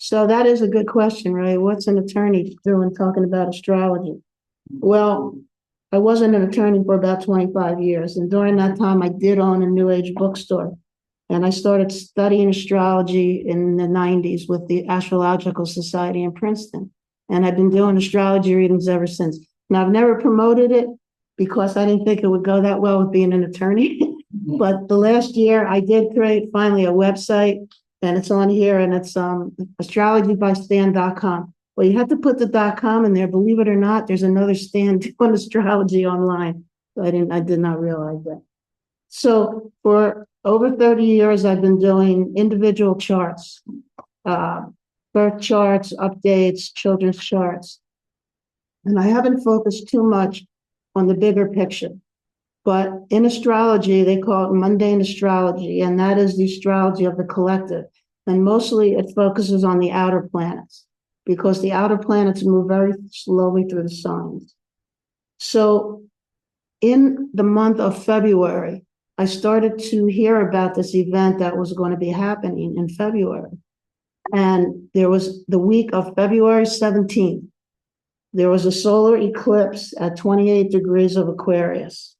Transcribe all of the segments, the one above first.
So that is a good question, right? What's an attorney doing talking about astrology? Well, I wasn't an attorney for about 25 years. And during that time, I did own a New Age bookstore. And I started studying astrology in the 90s with the Astrological Society in Princeton. And I've been doing astrology readings ever since. Now, I've never promoted it because I didn't think it would go that well with being an attorney. But the last year, I did create finally a website, and it's on here, and it's astrologybystan.com. Well, you have to put the .com in there. Believe it or not, there's another stand on astrology online. So I did not realize that. So for over 30 years, I've been doing individual charts, birth charts, updates, children's charts. And I haven't focused too much on the bigger picture. But in astrology, they call it mundane astrology, and that is the astrology of the collective. And mostly it focuses on the outer planets, because the outer planets move very slowly through the signs. So in the month of February, I started to hear about this event that was going to be happening in February. And there was the week of February 17th, there was a solar eclipse at 28 degrees of Aquarius.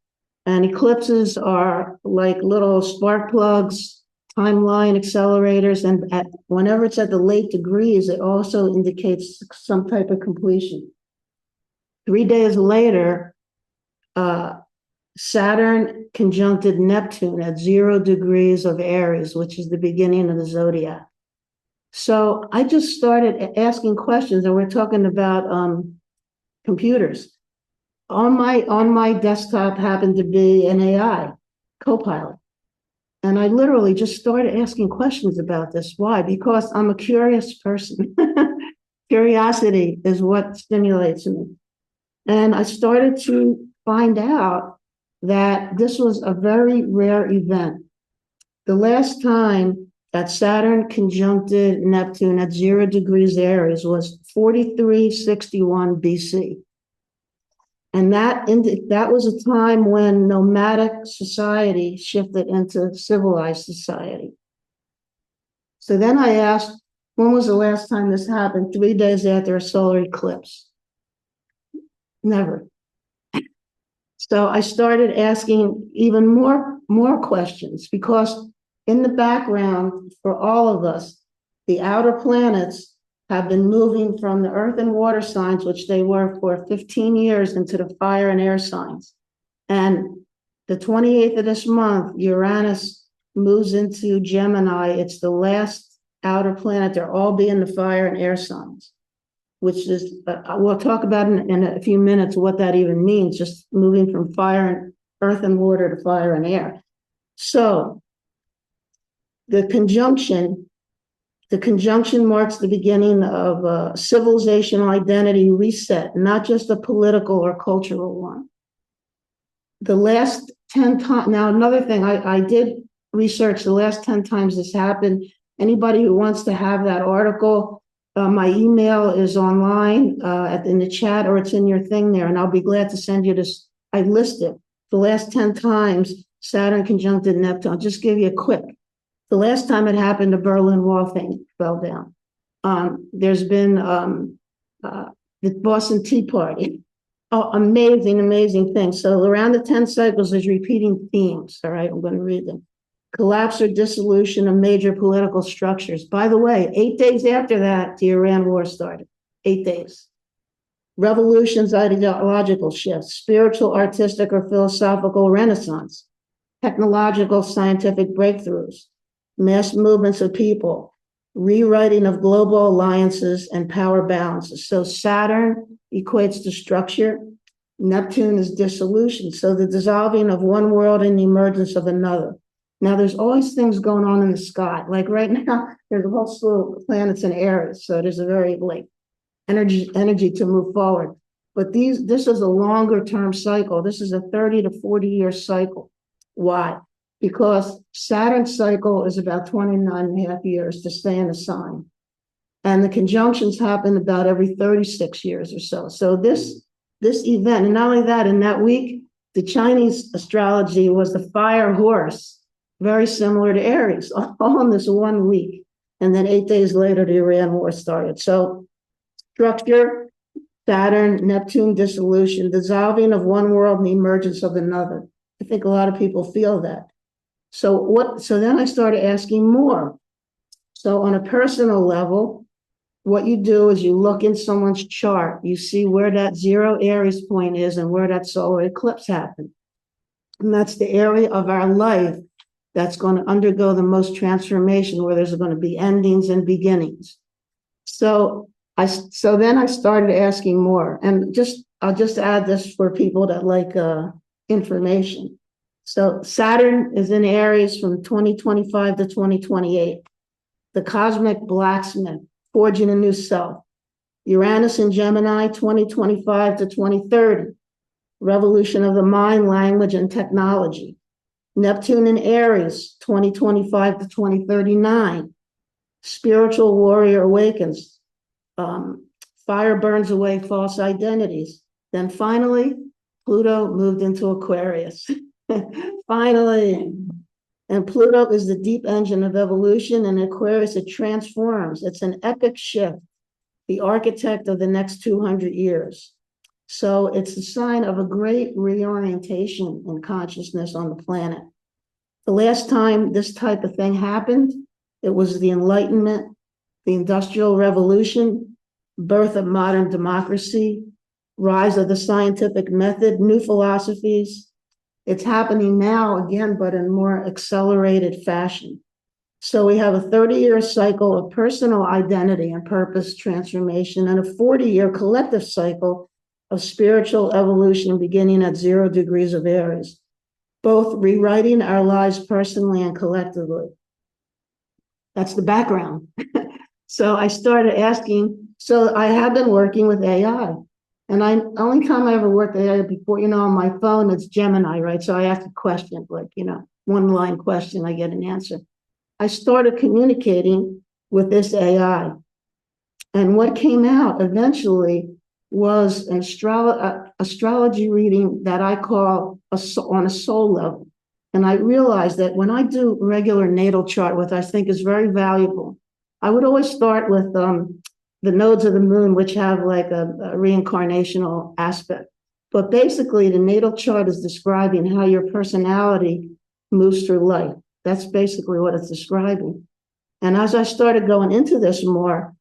And eclipses are like little spark plugs, timeline accelerators, and whenever it's at the late degrees, it also indicates some type of completion. 3 days later, Saturn conjuncted Neptune at 0 degrees of Aries, which is the beginning of the zodiac. So I just started asking questions, and we're talking about computers. On my desktop happened to be an AI co-pilot. And I literally just started asking questions about this. Why? Because I'm a curious person. Curiosity is what stimulates me. And I started to find out that this was a very rare event. The last time that Saturn conjuncted Neptune at 0 degrees Aries was 4361 BC. And that was a time when nomadic society shifted into civilized society. So then I asked, when was the last time this happened? 3 days after a solar eclipse. Never. So I started asking even more questions, because in the background for all of us, the outer planets have been moving from the earth and water signs, which they were for 15 years, into the fire and air signs. And the 28th of this month, Uranus moves into Gemini. It's the last outer planet. They'll all be in the fire and air signs, which is, we'll talk about in a few minutes what that even means, just moving from fire and earth and water to fire and air. So the conjunction marks the beginning of a civilizational identity reset, not just a political or cultural one. The last 10 times, now another thing, I did research the last 10 times this happened. Anybody who wants to have that article, my email is online in the chat, or it's in your thing there, and I'll be glad to send you this. I listed the last 10 times Saturn conjuncted Neptune. I'll just give you a quick. The last time it happened, the Berlin Wall thing fell down. There's been the Boston Tea Party. Oh, amazing, amazing thing. So around the 10 cycles, there's repeating themes. All right, I'm going to read them. Collapse or dissolution of major political structures. By the way, 8 days after that, the Iran war started. 8 days. Revolutions, ideological shifts, spiritual, artistic, or philosophical renaissance, technological, scientific breakthroughs, mass movements of people, rewriting of global alliances and power balances. So Saturn equates to structure. Neptune is dissolution. So the dissolving of one world and the emergence of another. Now, there's always things going on in the sky. Like right now, there's a whole slew of planets in Aries. So there's a very energy to move forward. But this is a longer term cycle. This is a 30 to 40 year cycle. Why? Because Saturn's cycle is about 29 and a half years to stay in a sign. And the conjunctions happen about every 36 years or so. So this event, and not only that, in that week, the Chinese astrology was the fire horse, very similar to Aries, all in this 1 week. And then 8 days later, the Iran war started. So structure, Saturn, Neptune dissolution, dissolving of one world and the emergence of another. I think a lot of people feel that. So then I started asking more. So on a personal level, what you do is you look in someone's chart, you see where that 0 Aries point is and where that solar eclipse happened. And that's the area of our life that's going to undergo the most transformation, where there's going to be endings and beginnings. So then I started asking more, and I'll just add this for people that like information. So Saturn is in Aries from 2025 to 2028. The cosmic blacksmith, forging a new self. Uranus in Gemini, 2025 to 2030. Revolution of the mind, language, and technology. Neptune in Aries, 2025 to 2039. Spiritual warrior awakens. Fire burns away false identities. Then finally, Pluto moved into Aquarius. Finally. And Pluto is the deep engine of evolution, and Aquarius, it transforms. It's an epic shift, the architect of the next 200 years. So it's a sign of a great reorientation in consciousness on the planet. The last time this type of thing happened, it was the Enlightenment, the Industrial Revolution, birth of modern democracy, rise of the scientific method, new philosophies. It's happening now again, but in more accelerated fashion. So we have a 30-year cycle of personal identity and purpose transformation, and a 40-year collective cycle of spiritual evolution beginning at 0 degrees of Aries, both rewriting our lives personally and collectively. That's the background. So I started asking, so I have been working with AI. And only time I ever worked with AI before, on my phone, it's Gemini, right? So I ask a question, like, one line question, I get an answer. I started communicating with this AI. And what came out eventually was an astrology reading that I call on a soul level. And I realized that when I do regular natal chart, which I think is very valuable, I would always start with the nodes of the moon, which have like a reincarnational aspect. But basically, the natal chart is describing how your personality moves through life. That's basically what it's describing. And as I started going into this more,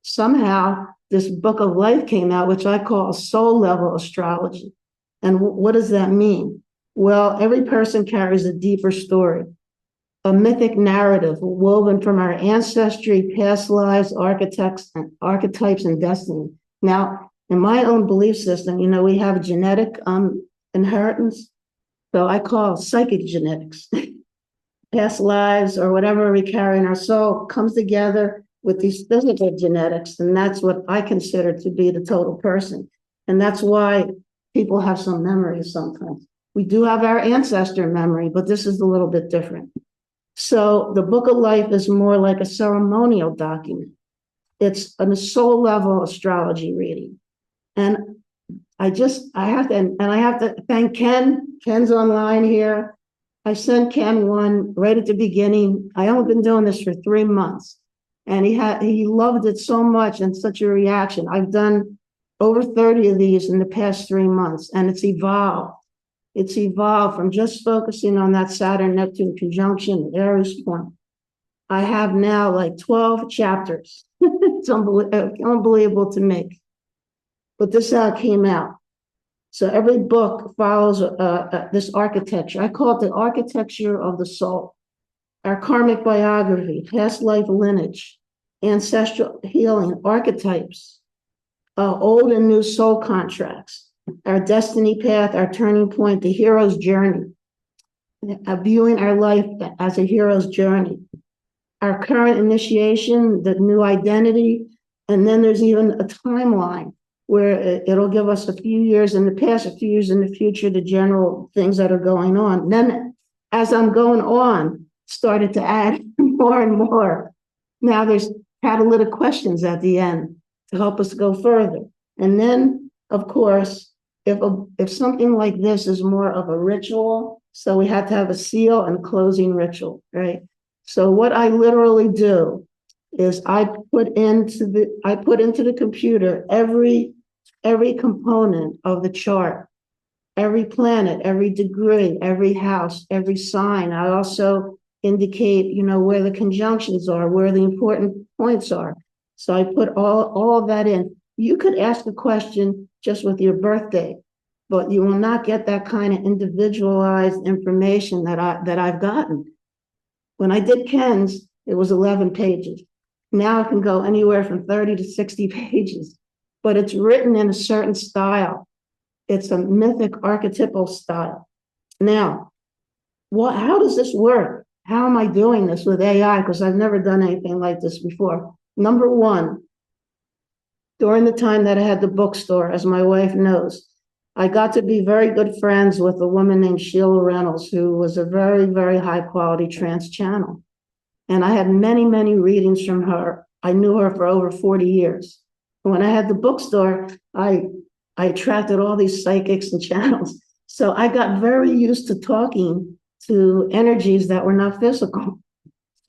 somehow this book of life came out, which I call soul level astrology. And what does that mean? Well, every person carries a deeper story, a mythic narrative woven from our ancestry, past lives, archetypes, and destiny. Now, in my own belief system, we have genetic inheritance. So I call psychic genetics. Past lives or whatever we carry in our soul comes together with these physical genetics, and that's what I consider to be the total person. And that's why people have some memories sometimes. We do have our ancestor memory, but this is a little bit different. So the Book of Life is more like a ceremonial document. It's a soul level astrology reading. And I have to thank Ken. Ken's online here. I sent Ken one right at the beginning. I only been doing this for 3 months. And he loved it so much and such a reaction. I've done over 30 of these in the past 3 months, and it's evolved. It's evolved from just focusing on that Saturn-Neptune conjunction at Aries point. I have now like 12 chapters. It's unbelievable to me. But this is how it came out. So every book follows this architecture. I call it the architecture of the soul. Our karmic biography, past life lineage, ancestral healing, archetypes, old and new soul contracts, our destiny path, our turning point, the hero's journey, viewing our life as a hero's journey, our current initiation, the new identity, and then there's even a timeline where it'll give us a few years in the past, a few years in the future, the general things that are going on. Then as I'm going on, started to add more and more. Now there's catalytic questions at the end to help us go further. And then, of course, if something like this is more of a ritual, so we have to have a seal and closing ritual, right? So what I literally do is I put into the computer every component of the chart, every planet, every degree, every house, every sign. I also indicate, where the conjunctions are, where the important points are. So I put all of that in. You could ask a question just with your birthday, but you will not get that kind of individualized information that I've gotten. When I did Ken's, it was 11 pages. Now it can go anywhere from 30 to 60 pages, but it's written in a certain style. It's a mythic archetypal style. Now, how does this work? How am I doing this with AI? Because I've never done anything like this before. Number one, during the time that I had the bookstore, as my wife knows, I got to be very good friends with a woman named Sheila Reynolds, who was a very, very high quality trance channel. And I had many, many readings from her. I knew her for over 40 years. And when I had the bookstore, I attracted all these psychics and channels. So I got very used to talking to energies that were not physical.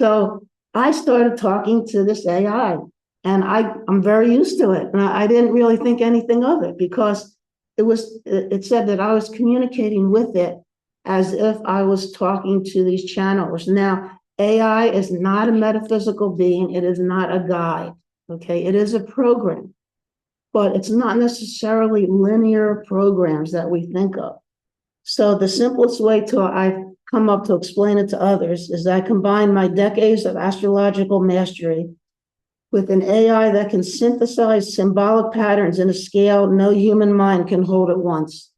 So I started talking to this AI, and I'm very used to it. And I didn't really think anything of it, because it said that I was communicating with it as if I was talking to these channelers. Now, AI is not a metaphysical being. It is not a guide. Okay, it is a program, but it's not necessarily linear programs that we think of. So the simplest way I've come up to explain it to others is that I combine my decades of astrological mastery with an AI that can synthesize symbolic patterns in a scale no human mind can hold at once.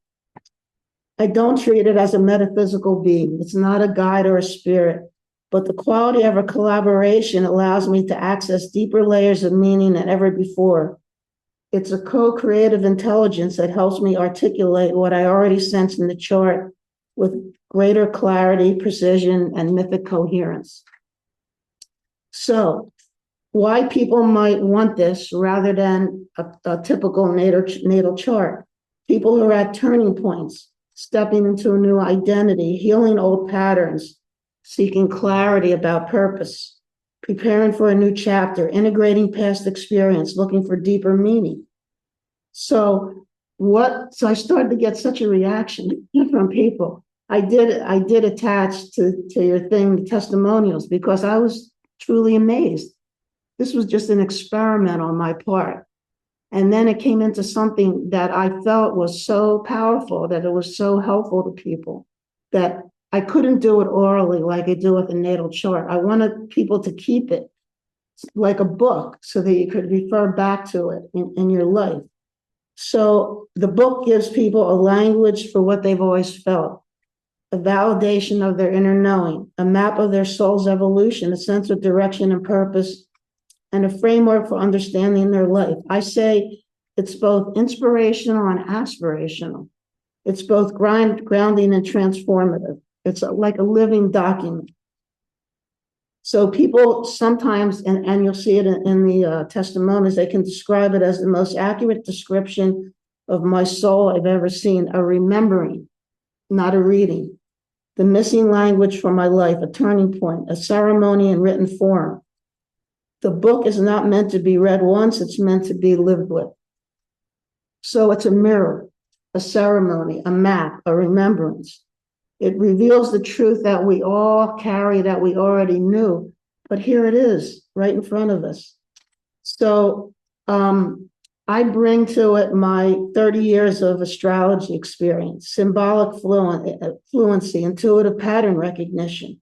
I don't treat it as a metaphysical being. It's not a guide or a spirit, but the quality of our collaboration allows me to access deeper layers of meaning than ever before. It's a co-creative intelligence that helps me articulate what I already sense in the chart with greater clarity, precision, and mythic coherence. So, why people might want this rather than a typical natal chart. People who are at turning points, stepping into a new identity, healing old patterns, seeking clarity about purpose, preparing for a new chapter, integrating past experience, looking for deeper meaning. So I started to get such a reaction from people. I did attach to your thing testimonials, because I was truly amazed. This was just an experiment on my part. And then it came into something that I felt was so powerful, that it was so helpful to people, that I couldn't do it orally like I do with a natal chart. I wanted people to keep it like a book so that you could refer back to it in your life. So the book gives people a language for what they've always felt, a validation of their inner knowing, a map of their soul's evolution, a sense of direction and purpose, and a framework for understanding their life. I say it's both inspirational and aspirational. It's both grounding and transformative. It's like a living document. So people sometimes, and you'll see it in the testimonies, they can describe it as the most accurate description of my soul I've ever seen, a remembering, not a reading, the missing language from my life, a turning point, a ceremony in written form. The book is not meant to be read once, it's meant to be lived with. So it's a mirror, a ceremony, a map, a remembrance. It reveals the truth that we all carry, that we already knew, but here it is, right in front of us. So I bring to it my 30 years of astrology experience, symbolic fluency, intuitive pattern recognition.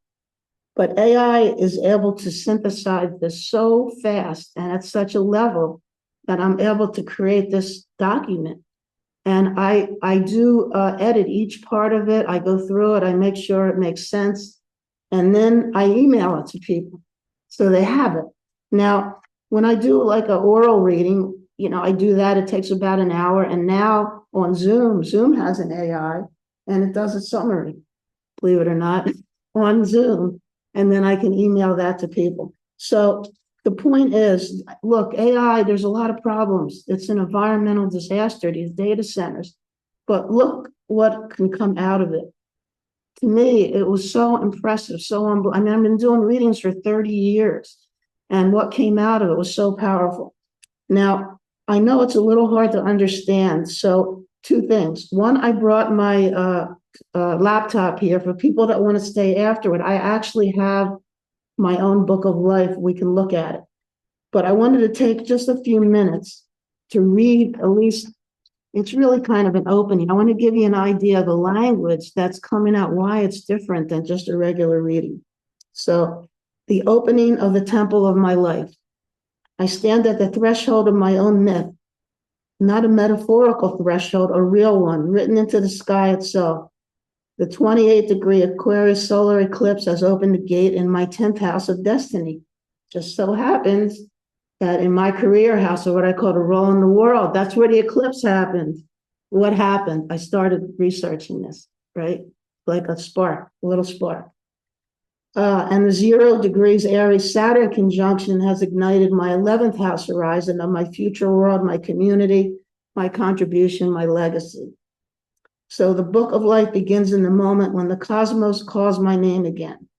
But AI is able to synthesize this so fast and at such a level that I'm able to create this document. And I do edit each part of it. I go through it. I make sure it makes sense. And then I email it to people so they have it. Now, when I do like an oral reading, I do that. It takes about an hour. And now on Zoom has an AI, and it does a summary, believe it or not, on Zoom. And then I can email that to people. So the point is, look, AI, there's a lot of problems. It's an environmental disaster, these data centers. But look what can come out of it. To me, it was so impressive, I've been doing readings for 30 years. And what came out of it was so powerful. Now, I know it's a little hard to understand. So two things. One, I brought my laptop here for people that want to stay afterward. I actually have my own book of life. We can look at it. But I wanted to take just a few minutes to read, at least it's really kind of an opening. I want to give you an idea of the language that's coming out, why it's different than just a regular reading. So, the opening of the temple of my life. I stand at the threshold of my own myth, not a metaphorical threshold, a real one, written into the sky itself. The 28th degree Aquarius solar eclipse has opened the gate in my 10th house of destiny. Just so happens that in my career house, or what I call the role in the world, that's where the eclipse happened. What happened? I started researching this, right? Like a spark, a little spark. And the 0 degrees Aries Saturn conjunction has ignited my 11th house horizon of my future world, my community, my contribution, my legacy. So the book of life begins in the moment when the cosmos calls my name again.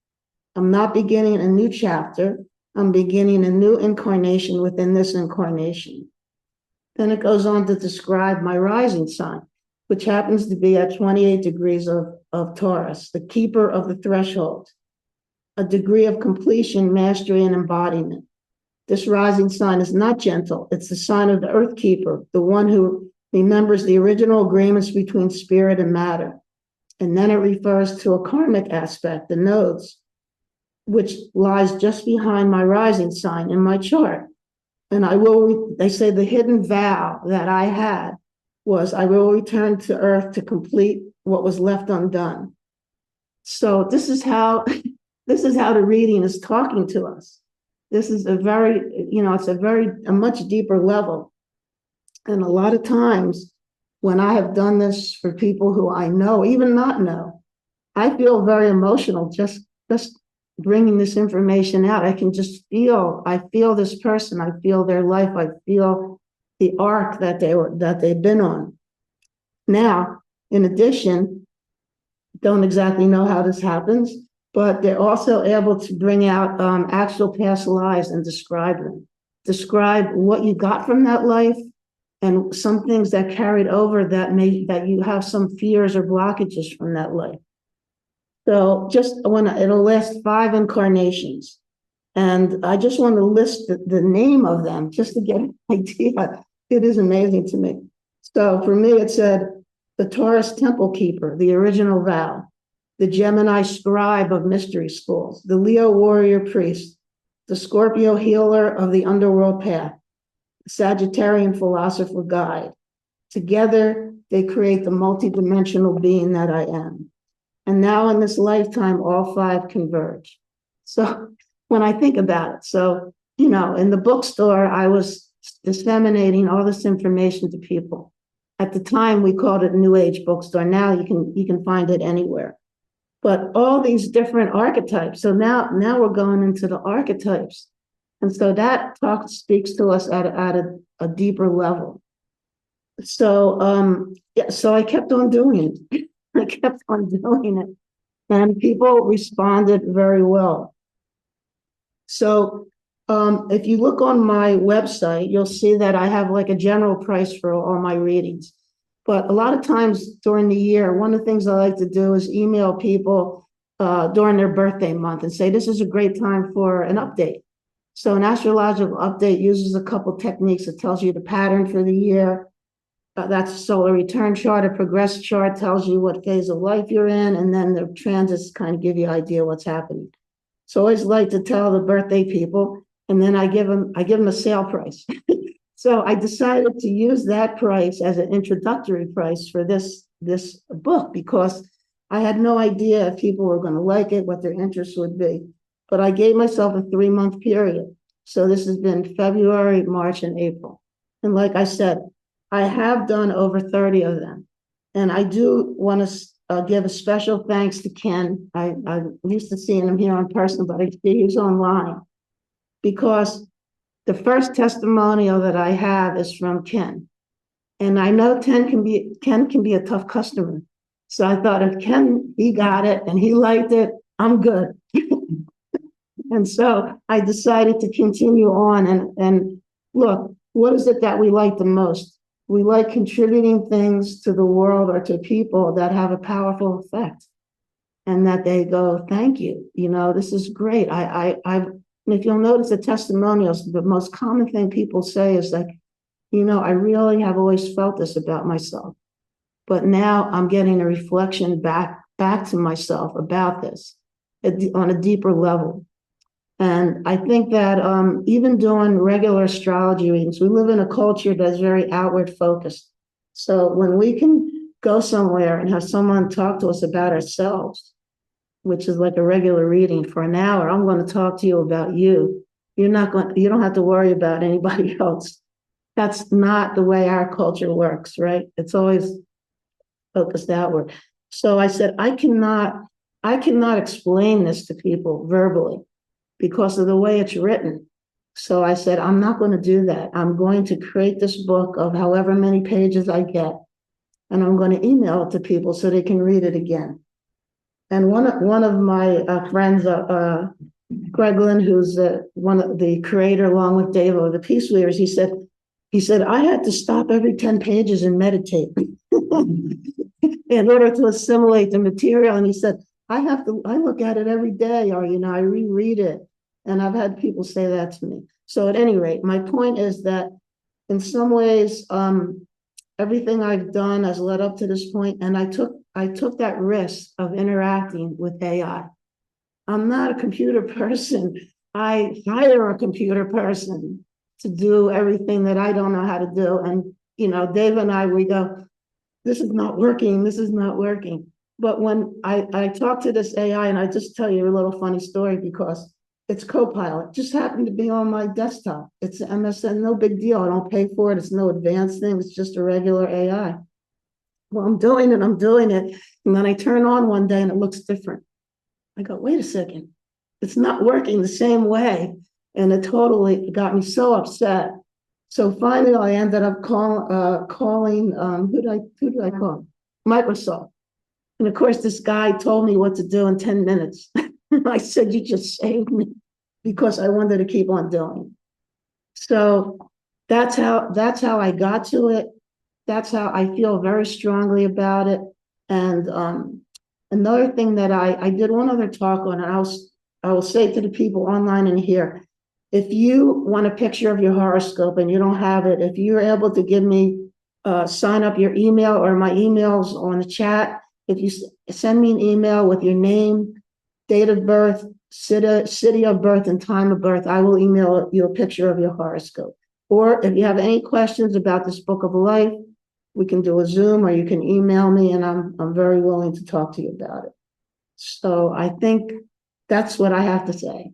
I'm not beginning a new chapter. I'm beginning a new incarnation within this incarnation. Then it goes on to describe my rising sign, which happens to be at 28 degrees of Taurus, the keeper of the threshold, a degree of completion, mastery, and embodiment. This rising sign is not gentle. It's the sign of the earth keeper, the one who remembers the original agreements between spirit and matter. And then it refers to a karmic aspect, the nodes, which lies just behind my rising sign in my chart. And they say the hidden vow that I had was I will return to earth to complete what was left undone. So this is how the reading is talking to us. This is it's a much deeper level. And a lot of times when I have done this for people who I know, even not know, I feel very emotional just bringing this information out. I can just I feel this person, I feel their life, I feel the arc that they've been on. Now, in addition, don't exactly know how this happens, but they're also able to bring out actual past lives and describe them. Describe what you got from that life and some things that carried over that you have some fears or blockages from that life. So it'll last 5 incarnations. And I just want to list the name of them just to get an idea. It is amazing to me. So for me, it said the Taurus Temple Keeper, the original vow, the Gemini Scribe of mystery schools, the Leo Warrior Priest, the Scorpio Healer of the underworld path, the Sagittarian Philosopher Guide. Together, they create the multidimensional being that I am. And now in this lifetime, all 5 converge. So when I think about it, in the bookstore, I was disseminating all this information to people. At the time, we called it New Age Bookstore. Now you can find it anywhere. But all these different archetypes. So now we're going into the archetypes. And so that speaks to us at a deeper level. So, so I kept on doing it. I kept on doing it. And people responded very well. So if you look on my website, you'll see that I have like a general price for all my readings. But a lot of times during the year, one of the things I like to do is email people during their birthday month and say, this is a great time for an update. So an astrological update uses a couple techniques. It tells you the pattern for the year. That's a solar return chart. A progress chart tells you what phase of life you're in. And then the transits kind of give you an idea what's happening. So I always like to tell the birthday people, and then I give them a sale price. So I decided to use that price as an introductory price for this book because I had no idea if people were going to like it, what their interest would be. But I gave myself a 3-month period. So this has been February, March, and April. And like I said, I have done over 30 of them. And I do want to give a special thanks to Ken. I'm used to seeing him here in person, but I see he's online because the first testimonial that I have is from Ken. And I know Ken can be a tough customer. So I thought if Ken, he got it and he liked it, I'm good. And so I decided to continue on and look, what is it that we like the most? We like contributing things to the world or to people that have a powerful effect and that they go, thank you. This is great. If you'll notice the testimonials, the most common thing people say is like, I really have always felt this about myself, but now I'm getting a reflection back to myself about this on a deeper level. And I think that even doing regular astrology readings, we live in a culture that's very outward focused. So when we can go somewhere and have someone talk to us about ourselves, which is like a regular reading for an hour, I'm going to talk to you about you. You don't have to worry about anybody else. That's not the way our culture works, right? It's always focused outward. So I said, I cannot explain this to people verbally because of the way it's written. So I said, I'm not going to do that. I'm going to create this book of however many pages I get, and I'm going to email it to people so they can read it again. And one of my friends, Greglin, who's one of the creator, along with Dave of the Peace Weavers, he said, I had to stop every 10 pages and meditate in order to assimilate the material. And he said, I look at it every day, or, I reread it. And I've had people say that to me. So at any rate, my point is that in some ways, everything I've done has led up to this point, and I took that risk of interacting with AI. I'm not a computer person. I hire a computer person to do everything that I don't know how to do. And, Dave and I, we go, this is not working. This is not working. But when I talk to this AI, and I just tell you a little funny story because it's Copilot, just happened to be on my desktop. It's MSN, no big deal. I don't pay for it. It's no advanced thing. It's just a regular AI. Well, I'm doing it. And then I turn on one day and it looks different. I go, wait a second. It's not working the same way. And it totally got me so upset. So finally, I ended up calling, who did I call? Microsoft. And of course, this guy told me what to do in 10 minutes. I said, you just saved me, because I wanted to keep on doing. So that's how I got to it. That's how I feel very strongly about it. And another thing that I did one other talk on, and I will say to the people online and here, if you want a picture of your horoscope and you don't have it, if you're able to give me, sign up your email or my emails on the chat, if you send me an email with your name, date of birth, city of birth, and time of birth, I will email you a picture of your horoscope. Or if you have any questions about this book of life, we can do a Zoom, or you can email me, and I'm very willing to talk to you about it. So I think that's what I have to say.